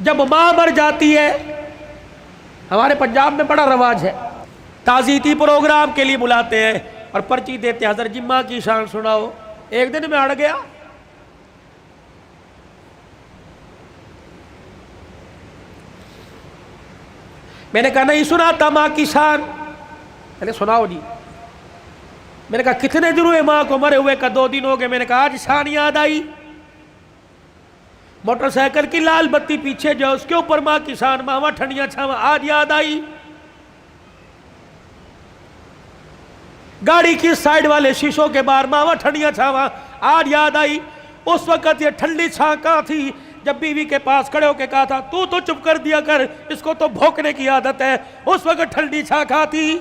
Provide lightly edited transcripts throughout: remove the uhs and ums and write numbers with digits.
جب ماں مر جاتی ہے، ہمارے پنجاب میں بڑا رواج ہے، تعزیتی پروگرام کے لیے بلاتے ہیں اور پرچی دیتے ہیں، حضرت جی ماں کی شان سناؤ۔ ایک دن میں اڑ گیا، میں نے کہا نہیں سناتا ماں کی شان، میں نے سناؤ جی۔ میں نے کہا کتنے دن ہوئے ماں کو مرے ہوئے؟ کا 2 دن ہو گئے۔ میں نے کہا آج شان یاد آئی، موٹر سائیکل کی لال بتی پیچھے جو اس کے اوپر ماں کی شان، ماما ٹھنڈیاں چھاواں، آج یاد آئی۔ گاڑی کی سائیڈ والے شیشوں کے باہر ماما ٹھنڈیاں چھاواں، آج یاد آئی۔ اس وقت یہ ٹھنڈی چھاں کہاں تھی جب بیوی کے پاس کھڑے ہو کے کہا تھا تو چپ کر دیا کر، اس کو تو بھونکنے کی عادت ہے، اس وقت ٹھنڈی چھاں کہاں تھی؟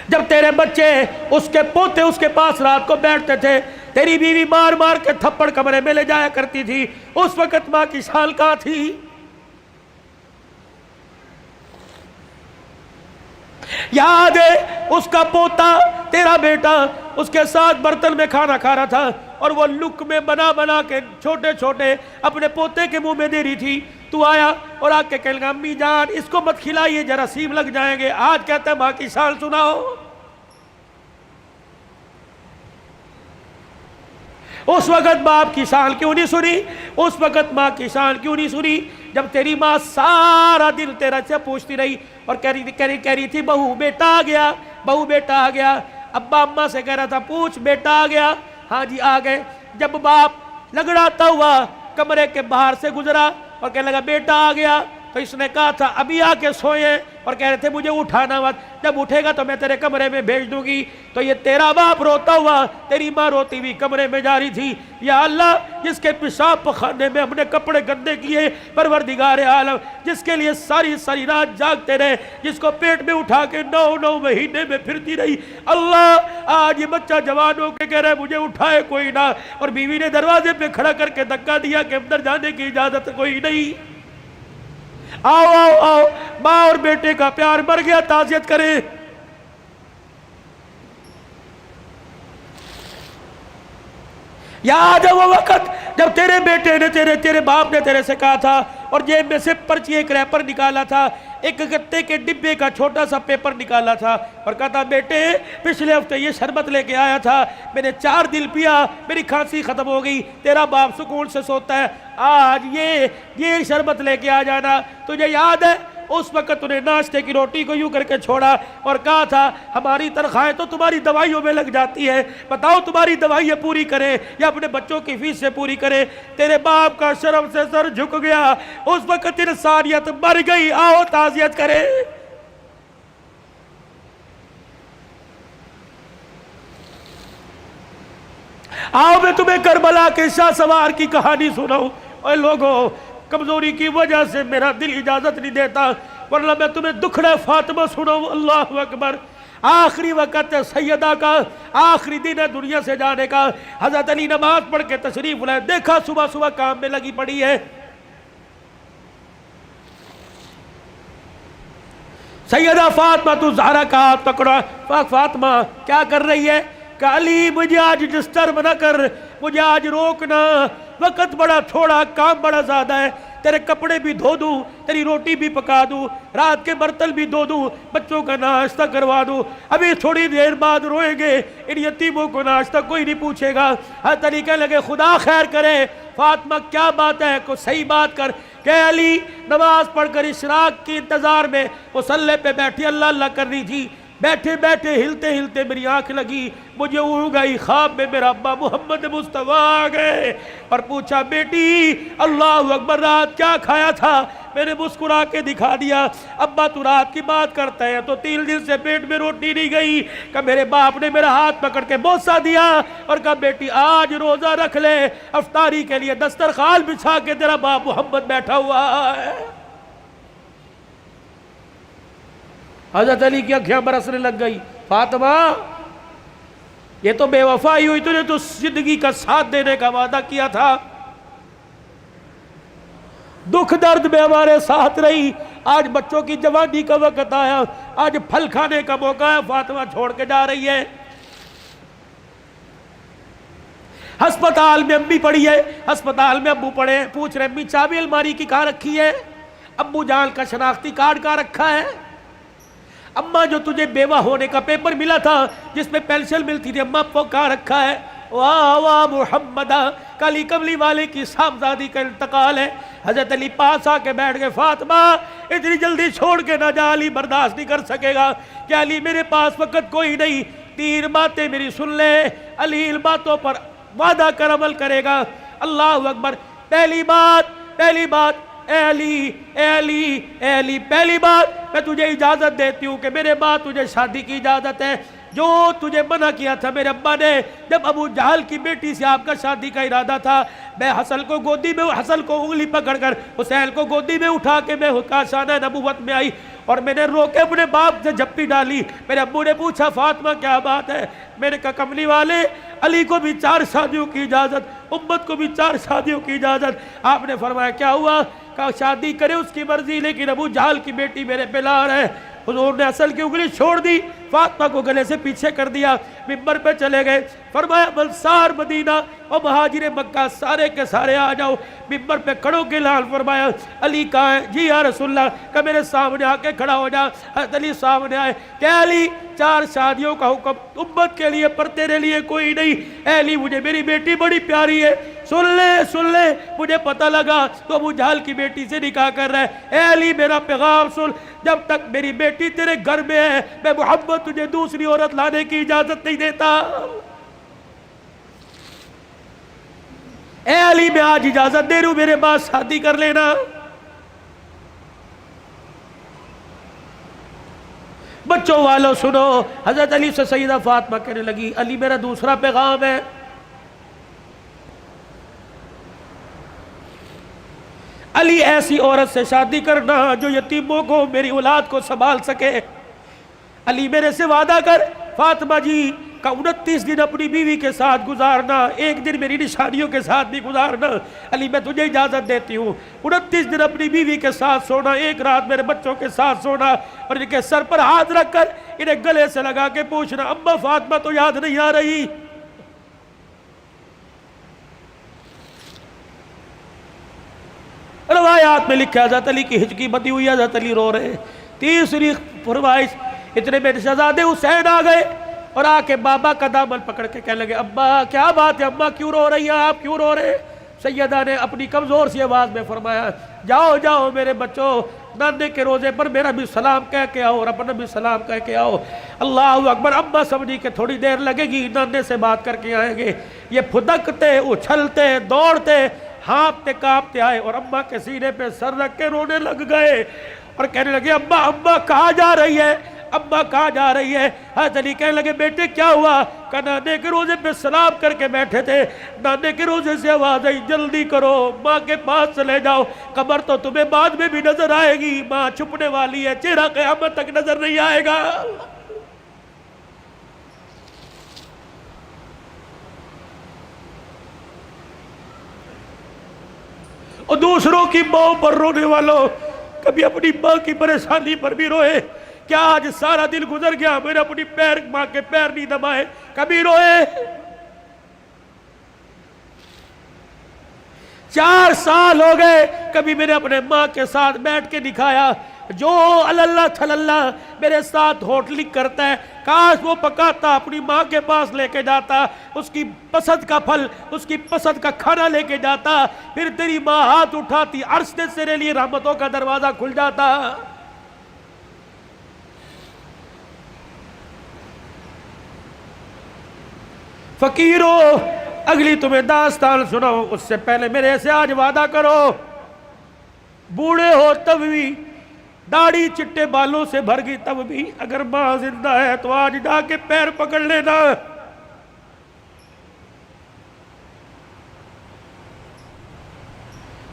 جب تیرے بچے اس کے پوتے اس کے پاس رات کو بیٹھتے تھے، تیری بیوی مار مار کے تھپڑ کمرے میں لے جایا کرتی تھی، اس وقت ماں کی شان کہاں تھی؟ یاد ہے اس کا پوتا تیرا بیٹا اس کے ساتھ برتن میں کھانا کھا رہا تھا اور وہ لک میں بنا بنا کے چھوٹے چھوٹے اپنے پوتے کے منہ میں دے رہی تھی، تو آیا اور آ کے کہنے لگا امی جان اس کو مت کھلائیے جراثیم لگ جائیں گے، آج کہتا ہے ماں کی شان سناؤ۔ اس وقت باپ کی شان کیوں نہیں سنی؟ اس وقت ماں کی شان کیوں نہیں سنی؟ جب تیری ماں سارا دن تیرا سے پوچھتی رہی اور کہہ رہی تھی بہو بیٹا آ گیا، بہو بیٹا آ گیا، ابا اماں سے کہہ رہا تھا پوچھ بیٹا آ گیا، ہاں جی آ گئے۔ جب باپ لگڑاتا ہوا کمرے کے باہر سے گزرا اور کہنے لگا بیٹا آ گیا، تو اس نے کہا تھا ابھی آ کے سوئے اور کہہ رہے تھے مجھے اٹھانا مت، جب اٹھے گا تو میں تیرے کمرے میں بھیج دوں گی۔ تو یہ تیرا باپ روتا ہوا تیری ماں روتی ہوئی کمرے میں جا رہی تھی، یا اللہ جس کے پیشاب پخانے میں ہم نے کپڑے گندے کیے، پروردگار عالم جس کے لیے ساری ساری رات جاگتے رہے، جس کو پیٹ میں اٹھا کے 9 مہینے میں پھرتی رہی، اللہ آج یہ بچہ جوان ہو کے کہہ رہا ہے مجھے اٹھائے کوئی نہ، اور بیوی نے دروازے پہ کھڑا کر کے دھکا دیا کہ اندر جانے کی اجازت کوئی نہیں۔ آؤ آؤ آؤ، ماں اور بیٹے کا پیار مر گیا، تعزیت کریں۔ یاد ہے وہ وقت جب تیرے بیٹے نے تیرے باپ نے تیرے سے کہا تھا اور جیب میں سے پرچی ایک ریپر نکالا تھا، ایک گتے کے ڈبے کا چھوٹا سا پیپر نکالا تھا اور کہا تھا بیٹے پچھلے ہفتے یہ شربت لے کے آیا تھا، میں نے 4 دن پیا، میری کھانسی ختم ہو گئی، تیرا باپ سکون سے سوتا ہے، آج یہ شربت لے کے آ جانا۔ تجھے یاد ہے اس وقت انہیں ناشتے کی روٹی کو یوں کر کے چھوڑا اور کہا تھا ہماری تنخواہیں تو تمہاری دوائیوں میں لگ جاتی ہے، بتاؤ تمہاری دوائیاں پوری کریں یا اپنے بچوں کی فیس سے پوری کریں۔ تیرے باپ کا شرم سے سر جھک گیا، اس وقت انسانیت مر گئی، آؤ تعزیت کریں۔ آؤ میں تمہیں کربلا کے شاہ سوار کی کہانی سناؤں۔ اے لوگوں کمزوری کی وجہ سے میرا دل اجازت نہیں دیتا، ورنہ میں تمہیں دکھڑا فاطمہ سناؤں۔ اللہ اکبر۔ آخری وقت سیدہ کا، آخری دن ہے دنیا سے جانے کا، حضرت علی نماز پڑھ کے تشریف لائے، دیکھا صبح صبح کام میں لگی پڑی ہے۔ سیدہ فاطمہ تو زہرا کا ہاتھ پکڑا، فاطمہ کیا کر رہی ہے؟ کہ علی مجھے آج ڈسٹرب نہ کر، مجھے آج روکنا، وقت بڑا تھوڑا، کام بڑا زیادہ ہے، تیرے کپڑے بھی دھو دوں، تیری روٹی بھی پکا دوں، رات کے برتن بھی دھو دوں، بچوں کا ناشتہ کروا دوں، ابھی تھوڑی دیر بعد روئیں گے، ان یتیموں کو ناشتہ کوئی نہیں پوچھے گا۔ حضرت علی کہنے لگے خدا خیر کرے، فاطمہ کیا بات ہے، کوئی صحیح بات کر۔ کہ علی نماز پڑھ کر اشراق کی انتظار میں مصلی پہ بیٹھی اللہ اللہ کر رہی تھی، بیٹھے بیٹھے ہلتے ہلتے میری آنکھ لگی، مجھے اڑ گئی، خواب میں میرا ابا محمد مصطفیٰ آ گئے اور پوچھا بیٹی اللہ اکبر رات کیا کھایا تھا؟ میں نے مسکرا کے دکھا دیا، ابا تو رات کی بات کرتا ہے تو 3 دن سے پیٹ میں روٹی نہیں گئی۔ کہ میرے باپ نے میرا ہاتھ پکڑ کے بوسہ دیا اور کہا بیٹی آج روزہ رکھ لے، افطاری کے لیے دسترخوان بچھا کے تیرا باپ محمد بیٹھا ہوا ہے۔ حضرت علی کی آنکھیں برسنے لگ گئی، فاطمہ یہ تو بے وفائی ہوئی، تجھے تو زندگی کا ساتھ دینے کا وعدہ کیا تھا، دکھ درد میں ہمارے ساتھ رہی، آج بچوں کی جوانی کا وقت آیا، آج پھل کھانے کا موقع ہے، فاطمہ چھوڑ کے جا رہی ہے۔ ہسپتال میں امی پڑی ہے، ہسپتال میں ابو پڑے، پوچھ رہے امی چابی الماری کی کہاں رکھی ہے؟ ابو جان کا شناختی کارڈ کہاں رکھا ہے؟ اماں جو تجھے بیوہ ہونے کا پیپر ملا تھا جس میں پینشن ملتی تھی، اماں وہ کہاں رکھا ہے؟ واہ واہ محمدہ، کالی کملی والے کی صاحبزادی کا انتقال ہے۔ حضرت علی پاس آ کے بیٹھ گئے، فاطمہ اتنی جلدی چھوڑ کے نہ جا، علی برداشت نہیں کر سکے گا کہ علی میرے پاس وقت کوئی نہیں، 3 باتیں میری سن لے، علی ان باتوں پر وعدہ کر عمل کرے گا۔ اللہ اکبر۔ پہلی بات اے علی، پہلی بات میں تجھے اجازت دیتی ہوں کہ میرے بعد تجھے شادی کی اجازت ہے۔ جو تجھے منع کیا تھا میرے ابا نے جب ابو جہل کی بیٹی سے آپ کا شادی کا ارادہ تھا، میں حسن کو انگلی پکڑ کر حسین کو گودی میں اٹھا کے میں کاشانہ نبوت میں آئی اور میں نے رو کے اپنے باپ سے جھپی ڈالی۔ میرے ابو نے پوچھا فاطمہ کیا بات ہے؟ میں نے کہا کملی والے، علی کو بھی 4 شادیوں کی اجازت، امت کو بھی 4 شادیوں کی اجازت۔ آپ نے فرمایا کیا ہوا؟ کہا شادی کرے اس کی مرضی، لیکن ابو جہل کی بیٹی میرے پہ لار ہے۔ حضور نے اصل کی انگلی چھوڑ دی، فاطمہ کو گلے سے پیچھے کر دیا، منبر پہ چلے گئے۔ فرمایا انصار مدینہ اور مہاجر مکہ سارے کے سارے آ جاؤ۔ منبر پہ کھڑوں کے لال فرمایا علی کہاں ہے؟ جی یا رسول اللہ، کہ میرے سامنے آ کے کھڑا ہو جا۔ حضرت علی سامنے آئے کہ علی 4 شادیوں کا حکم امت کے لیے پر تیرے لیے کوئی نہیں۔ اے علی مجھے میری بیٹی بڑی پیاری ہے، سن لے مجھے پتہ لگا تو ابو جہل کی بیٹی سے نکاح کر رہا ہے۔ اے علی میرا پیغام سن، جب تک میری بیٹی تیرے گھر میں ہے میں محمد تجھے دوسری عورت لانے کی اجازت نہیں دیتا۔ اے علی میں آج اجازت دے رہا ہوں، میرے بعد شادی کر لینا۔ بچوں والوں سنو، حضرت علی سے سیدہ فاطمہ کہنے لگی علی میرا دوسرا پیغام ہے، علی ایسی عورت سے شادی کرنا جو یتیموں کو میری اولاد کو سنبھال سکے۔ علی میرے سے وعدہ کر فاطمہ جی کا 29 دن اپنی بیوی کے ساتھ گزارنا، 1 دن میری نشانیوں کے ساتھ بھی گزارنا۔ علی میں تجھے اجازت دیتی ہوں، 29 دن اپنی بیوی کے ساتھ سونا، 1 رات میرے بچوں کے ساتھ سونا، اور ان کے سر پر ہاتھ رکھ کر انہیں گلے سے لگا کے پوچھنا اما فاطمہ تو یاد نہیں آ رہی؟ روایات میں لکھا حضرت علی کی ہچکی بندی ہوئی، حضرت علی رو رہے۔ تیسری فرمائش، اتنے میں شہزادے حسین آ گئے اور آ کے بابا کا دامن پکڑ کے کہنے لگے ابا کیا بات ہے، اماں کیوں رو رہی ہیں، آپ کیوں رو رہے ہیں؟ سیدہ نے اپنی کمزور سی آواز میں فرمایا جاؤ میرے بچوں، نانے کے روزے پر میرا بھی سلام کہہ کے آؤ اور اپنا بھی سلام کہہ کے آؤ۔ اللہ اکبر۔ اماں سمجھی کہ تھوڑی دیر لگے گی، نانے سے بات کر کے آئیں گے۔ یہ پھدکتے اچھلتے دوڑتے ہانپتے کانپتے آئے اور اماں کے سینے پہ سر رکھ کے رونے لگ گئے اور کہنے لگے اماں کہاں جا رہی ہے، اماں کہاں جا رہی ہے؟ حضرت علی کہنے لگے بیٹے کیا ہوا؟ کہ نانے کے روزے پہ سلام کر کے بیٹھے تھے، نانے کے روزے سے آواز آئی جلدی کرو ماں کے پاس چلے جاؤ، قبر تو تمہیں بعد میں بھی نظر آئے گی، ماں چھپنے والی ہے، چہرہ قیامت تک نظر نہیں آئے گا۔ اور دوسروں کی ماں پر رونے والوں کبھی اپنی ماں کی پریشانی پر بھی روئے۔ کیا آج سارا دن گزر گیا میرے اپنی ماں کے پیر نہیں دبائے، کبھی روئے؟ 4 سال ہو گئے کبھی میرے اپنے ماں کے ساتھ بیٹھ کے دکھایا، جو اللہ تھلاللہ میرے ساتھ ہوٹلی کرتا ہے کاش وہ پکاتا اپنی ماں کے پاس لے کے جاتا، اس کی پسند کا پھل اس کی پسند کا کھانا لے کے جاتا، پھر تیری ماں ہاتھ اٹھاتی، عرش سے تیرے لیے رحمتوں کا دروازہ کھل جاتا۔ فقیرو اگلی تمہیں داستان سناؤ اس سے پہلے میرے سے آج وعدہ کرو، بوڑھے ہو تب بھی، داڑھی چٹے بالوں سے بھر گئی تب بھی، اگر ماں زندہ ہے تو آج جا کے پیر پکڑ لینا۔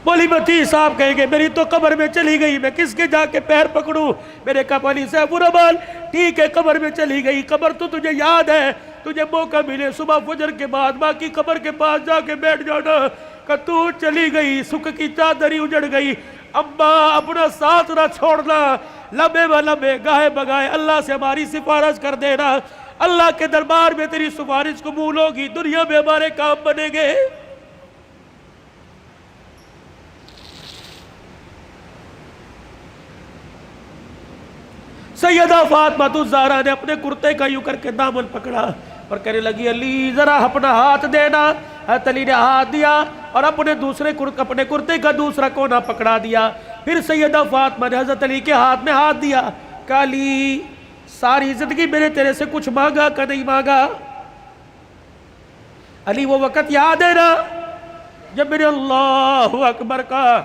مولی متی صاحب کہیں گے میری تو قبر میں چلی گئی، میں کس کے جا کے پیر پکڑوں؟ میرے کہا علی صاحب الرحمن ٹھیک ہے قبر میں چلی گئی، قبر تو تجھے یاد ہے، تجھے موقع ملے صبح فجر کے بعد ماں کی قبر کے پاس جا کے بیٹھ جانا، کہ تو چلی گئی سکھ کی چادری اجڑ گئی، اماں اپنا ساتھ نہ چھوڑنا، لمحے و لمحے گاہے بگاہے اللہ سے ہماری سفارش کر دینا، اللہ کے دربار میں تیری سفارش قبول ہوگی، دنیا میں ہمارے کام بنے گے۔ سیدہ فاطمہ الزہرا نے اپنے کرتے کا یوں کر کے دامن پکڑا اور کہنے لگی علی ذرا اپنا ہاتھ دینا۔ حضرت علی نے ہاتھ دیا اور اپنے کرتے کا دوسرا کونا پکڑا دیا۔ پھر سیدہ فاطمہ نے حضرت علی کے ہاتھ میں ہاتھ دیا، کہا علی ساری زندگی میں نے تیرے سے کچھ مانگا کہ نہیں مانگا؟ علی وہ وقت یاد ہے نا جب میں نے اللہ اکبر کہا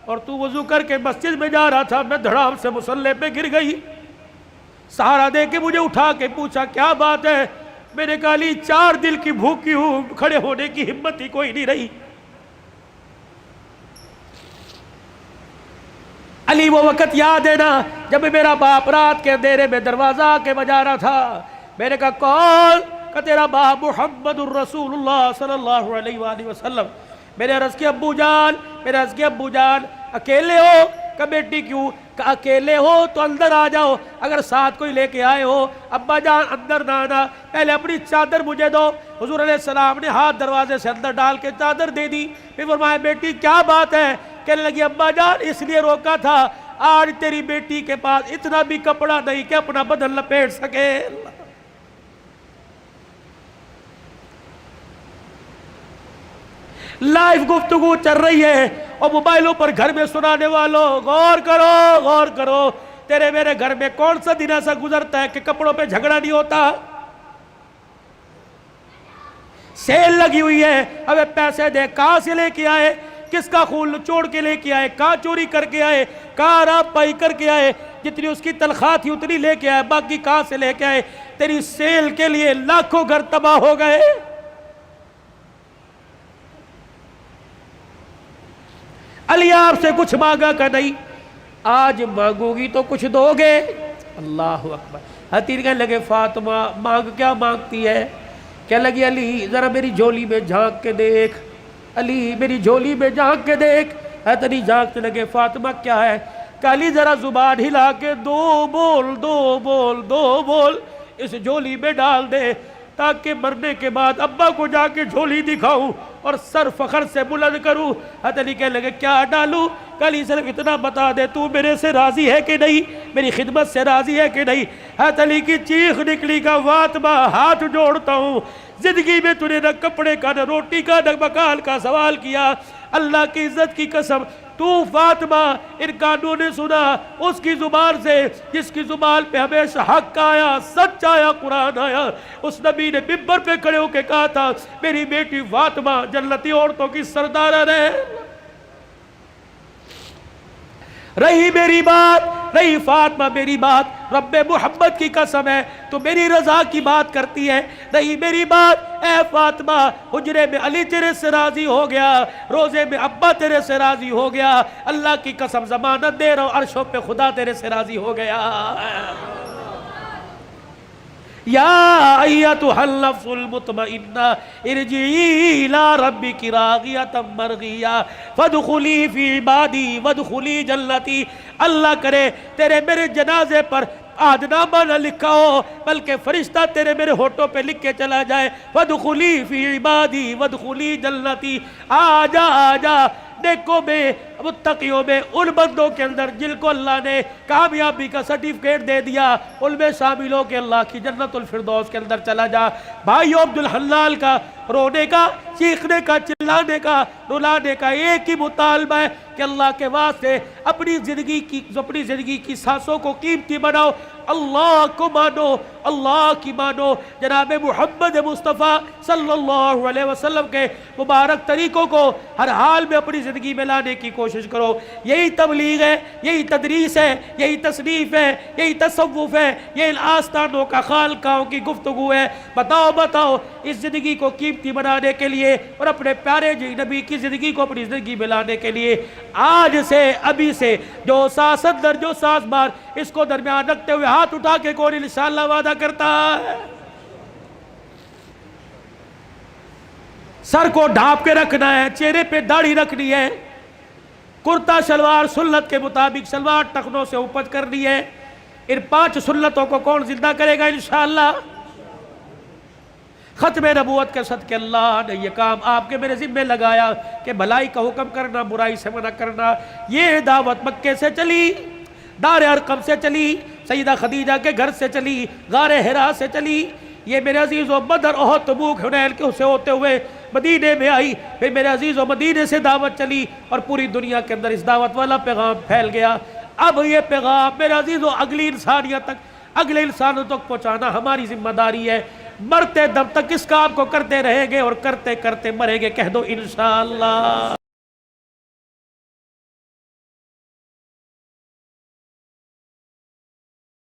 اور تو وضو کر کے مسجد میں جا رہا تھا، میں دھڑام سے مصلی پہ گر گئی، سہارا دے کے مجھے اٹھا کے پوچھا کیا بات ہے؟ میں نے کہا علی 4 دل کی بھوکی ہوں، کھڑے ہونے کی ہمت ہی کوئی نہیں رہی۔ علی وہ وقت یاد ہے نا جب میرا باپ رات کے اندھیرے میں دروازہ آ کے بجا رہا تھا، میں نے کہا کون؟ کہ تیرا باپ محمد الرسول اللہ صلی اللہ علیہ وآلہ وسلم۔ میں نے عرض کیا ابو جان اکیلے ہو؟ کہ بیٹی کیوں؟ کہ اکیلے ہو تو اندر آ جاؤ، اگر ساتھ کوئی لے کے آئے ہو ابا جان اندر نہ آنا، پہلے اپنی چادر مجھے دو۔ حضور علیہ السلام نے ہاتھ دروازے سے اندر ڈال کے چادر دے دی۔ پھر فرمایا بیٹی کیا بات ہے؟ کہنے لگی ابا جان اس لیے روکا تھا، آج تیری بیٹی کے پاس اتنا بھی کپڑا نہیں کہ اپنا بدن لپیٹ سکے۔ لائیو گفتگو چل رہی ہے اور موبائلوں پر گھر میں سنانے والوں غور کرو، تیرے میرے گھر میں کون سا دن ایسا گزرتا ہے کہ کپڑوں پہ جھگڑا نہیں ہوتا؟ سیل لگی ہوئی ہے، ابے پیسے دے، کہاں سے لے کے آئے؟ کس کا خون چوڑ کے لے کے آئے؟ کہاں چوری کر کے آئے؟ کہاں راب پائی کر کے آئے؟ جتنی اس کی تنخواہ تھی اتنی لے کے آئے، باقی کہاں سے لے کے آئے؟ تیری سیل کے لیے لاکھوں گھر تباہ ہو گئے۔ علی آپ سے کچھ مانگا کہ نہیں؟ آج مانگو گی تو کچھ دو گے؟ اللہ اکبر۔ حتیر کہنے لگے فاطمہ مانگ کیا مانگتی ہے؟ کہنے لگی علی ذرا میری جھولی میں جھانک کے دیکھ، علی میری جھولی میں جھانک کے دیکھ۔ حضرت علی جھانکنے لگے فاطمہ کیا ہے؟ کہ علی ذرا زبان ہلا کے دو بول اس جھولی میں ڈال دے تاکہ مرنے کے بعد ابا کو جا کے جھولی دکھاؤں اور سر فخر سے بلند کروں۔ حضرت علی کہنے لگے کیا ڈالوں؟ کہ علی صرف اتنا بتا دے تو میرے سے راضی ہے کہ نہیں، میری خدمت سے راضی ہے کہ نہیں؟ حضرت علی کی چیخ نکلی کہ فاطمہ ہاتھ جوڑتا ہوں، زندگی میں تُو نے نہ کپڑے کا نہ روٹی کا نہ مکان کا سوال کیا، اللہ کی عزت کی قسم تو فاطمہ ان کانوں نے سنا اس کی زبان سے جس کی زبان پہ ہمیشہ حق آیا، سچ آیا، قرآن آیا۔ اس نبی نے ممبر پہ کھڑے ہو کے کہا تھا میری بیٹی فاطمہ جنتی عورتوں کی سردار ہے۔ رہی میری بات، رہی فاطمہ میری بات، رب محمد کی قسم ہے تو میری رضا کی بات کرتی ہے، رہی میری بات اے فاطمہ حجرے میں علی تیرے سے راضی ہو گیا، روزے میں ابا تیرے سے راضی ہو گیا، اللہ کی قسم ضمانت دے رہا ہوں عرشوں پہ خدا تیرے سے راضی ہو گیا۔ یا ایتھا النفس المطمئنہ ارجعی الی ربک راضیۃ مرضیہ فادخلی فی عبادی وادخلی جنتی۔ اللہ کرے تیرے میرے جنازے پر عہدنامہ نہ لکھا ہو بلکہ فرشتہ تیرے میرے ہونٹوں پہ لکھ کے چلا جائے، فادخلی فی عبادی وادخلی جنتی۔ آجا نیکوں میں متقیوں میں ان بندوں کے اندر جن کو اللہ نے کامیابی کا سرٹیفکیٹ دے دیا ان میں شامل ہو کے اللہ کی جنت الفردوس کے اندر چلا جا۔ بھائیو عبدالحلال کا رونے کا، چیخنے کا، چلانے کا، رلانے کا ایک ہی مطالبہ ہے کہ اللہ کے واسطے اپنی زندگی کی سانسوں کو قیمتی بناؤ، اللہ کو مانو، اللہ کی مانو، جناب محمد مصطفیٰ صلی اللہ علیہ وسلم کے مبارک طریقوں کو ہر حال میں اپنی زندگی میں لانے کی کوشش کرو۔ یہی تبلیغ ہے، یہی تدریس ہے، یہی تصنیف ہے، یہی تصوف ہے، یہ آستانوں کا خالقاہوں کی گفتگو ہے۔ بتاؤ اس زندگی کو قیمتی بنانے کے لیے اور اپنے پیارے نبی کی زندگی کو اپنی زندگی میں لانے کے لیے آج سے ابھی سے جو ساس اندر جو ساس بار اس کو درمیان رکھتے ہوئے ہاتھ اٹھا کے کون انشاءاللہ وعدہ کرتا ہے؟ سر کو ڈھانپ کے رکھنا ہے، چہرے پہ داڑھی رکھنی ہے، کرتا شلوار سنت کے مطابق شلوار ٹخنوں سے اوپر کرنی ہے۔ ان 5 سنتوں کو کون زندہ کرے گا انشاءاللہ؟ ختم نبوت کے صدقے اللہ نے یہ کام آپ کے میرے ذمہ لگایا کہ بھلائی کا حکم کرنا، برائی سے منع کرنا۔ یہ دعوت مکے سے چلی، دار ارقم سے چلی، سیدہ خدیجہ کے گھر سے چلی، غار حرا سے چلی، یہ میرے عزیزو بدر احد تبوک حنین کے سے ہوتے ہوئے مدینے میں آئی، پھر میرے عزیزو مدینے سے دعوت چلی اور پوری دنیا کے اندر اس دعوت والا پیغام پھیل گیا۔ اب یہ پیغام میرے عزیزو اگلی انسانیت تک، اگلے انسانوں تک پہنچانا ہماری ذمہ داری ہے۔ مرتے دم تک اس کام کو کرتے رہیں گے اور کرتے کرتے مریں گے، کہہ دو انشاءاللہ۔